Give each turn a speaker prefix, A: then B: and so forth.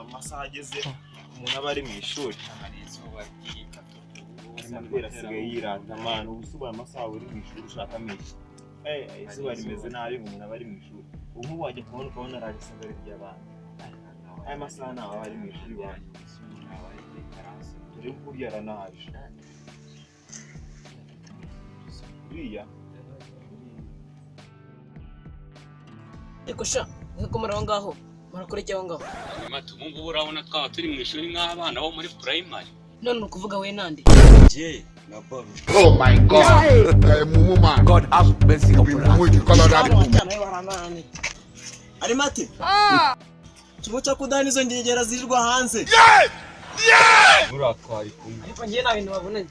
A: amasaha ageze umuntu aba ari mu ishuri
B: hari izuba ry'ikatu
A: amapera asigaye yirata amana ubusuba amasaha uri mu ishuri ushaka menshi izuba rimeze nabi umuntu aba ari mu ishuri ubu wajya kubona aragisanga ry'abana aya masaha nawe aba ari mu ishuri wanyu turi kurya aranaje uriya
C: ariko sha nkuko muri aho ngaho murakurikira aho ngaho
B: nyuma tumumva urabona twaba turi mu ishuri nk'abana bo muri primary
C: none ukuvuga we nande
B: je na Baruma.
D: Oh my God! Mumu man. God have mercy upon us.
E: Animateri. Kimwe cyo kudana izo ngegera zirirwa hanze.
B: Muratwari kumwe.
C: ariko ngiye nta bintu babonanye